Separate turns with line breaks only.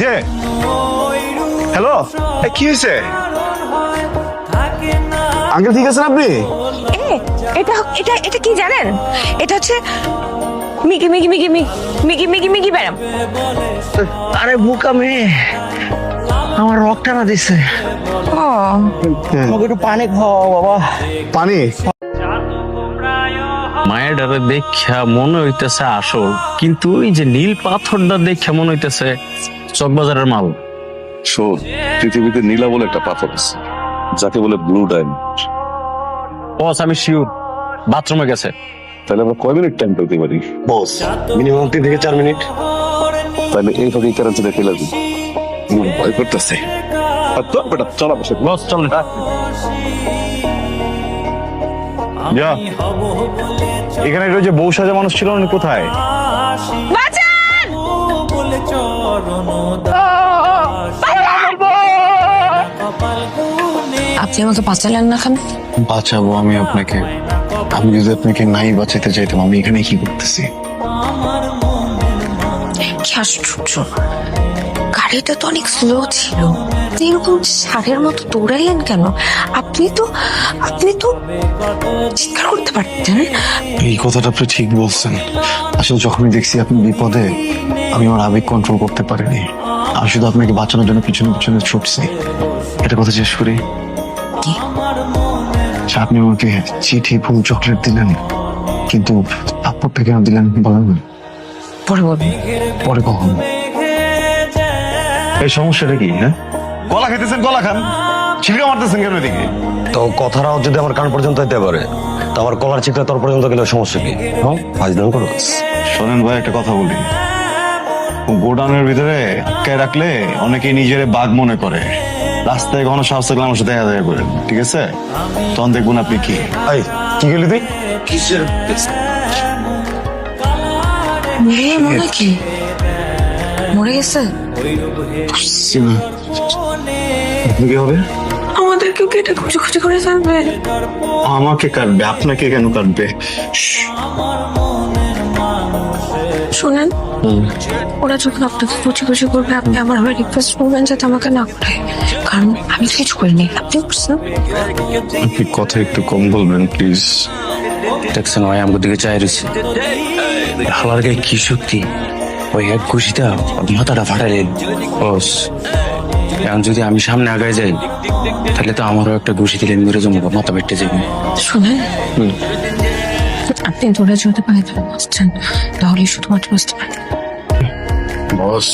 যে হ্যালো, কি হয়েছে? আঙ্কেল ঠিক আছেন আপনি?
এটা এটা এটা কি জানেন? এটা হচ্ছে Mickey Mickey Mickey Mickey Mickey Mickey madam.
আরে বুকা মেয়ে, আমার রক টানা দিছে।
ও
আমাকে একটু পানি খাওয়া বাবা।
পানি?
মায়ের ডারে দেখা মনে হইতেছে আসল, কিন্তু ওই যে নীল পাথরটা দেখা মনে হইতেছে চকবাজারের মাল।
শোন, পৃথিবীতে নীলা বলে একটা পাথর আছে যাকে বলে ব্লু ডায়মন্ড।
বস আমি শিওর বাথরুমে গেছে।
তাহলে আমরা কয় মিনিট টাইম পেতে পারি?
বস মিনিমাম 3 থেকে 4 মিনিট।
তাহলে এই ফাঁকে কারেন্সিটা ফেলে দিই। ভয় করতেছে। বেটা চলা বসে।
বস চল
যা, এখানে একটা যে বউ সাজা মানুষ ছিল উনি কোথায়?
বাঁচান! আপনি আমাকে বাঁচালেন না কেন?
বাঁচাবো আমি আপনাকে? আমি যদি আপনাকে নাই বাঁচাতে চাইতাম, আমি এখানে কি করতেছি?
কি আশ্চর্য, গাড়িটা তো অনেক স্লো ছিল, এরকম ষাঁড়ের মতো দৌড়াইলেন কেন? আপনি তো চিৎকার করতে পারতেন।
এই কথাটা আপনি ঠিক বলছেন। আসলে যখনই দেখছি আপনি বিপদে, আমি আমার আবেগ কন্ট্রোল করতে পারিনি। আমি শুধু আপনাকে বাঁচানোর জন্য পিছনে পিছনে ছুটছি। একটা কথা শেষ করি।
কি?
আচ্ছা, আপনি আমাকে চিঠি, ফুল, চকলেট দিলেন, কিন্তু পাসপোর্টটা কেন দিলেন বলেন না?
পরে বলবেন।
পরে কখন?
এই সমস্যাটা কি? হ্যাঁ, কলা খেতেছেন, কলা খান, ছিলকা মারতেছেন কেন এদিকে?
তো কথাটাও যদি আমার কান পর্যন্ত যেতে পারে, তো আমার কলার চিকটা তোর পর্যন্ত গেলে সমস্যা কি? হ্যাঁ, ফাজলাম করো।
শোনেন ভাই, একটা কথা বলি। গোডাউনের ভিতরে কে রাখলে অনেকে নিজের বাঘ মনে করে। রাস্তায় কখনো সাহস থাকলে আমার সাথে দেখা দেখা করেন, ঠিক আছে? তখন দেখবেন আপনি কি।
এই কি গেলি তুই?
মরে কি মরে গেছে?
বুঝছি না। আপনি কি হবে?
আমাদেরকেও কেটে খুঁজে খুঁজে করে ফেলবে।
আমাকে কাটবে? আপনাকে কেন কাটবে?
শোনেন, ওরা যখন আপনাকে খুঁজে খুঁজে করবে, আপনি আমার হয়ে রিকোয়েস্ট করবেন যাতে আমাকে না করে, কারণ আমি তো কিছু করিনি। আপনি করছেন।
আপনি কথা একটু কম বলবেন প্লিজ।
দেখছেন ভাই আমাকে দিকে চাই রয়েছে। হালার গায়ে কি শক্তি! ওই এক ঘুষিটা মাথাটা ফাটাইলেন। বস, এখন যদি আমি সামনে আগায় যাই, তাহলে তো আমারও একটা ঘুষি দিলেন, মেরে জমা মাথা বেটে যাবে।
শোনেন, আপনি দৌড়ে যেতে পারেন বাঁচছেন, তাহলে শুধুমাত্র বাঁচতে পারেন।
বস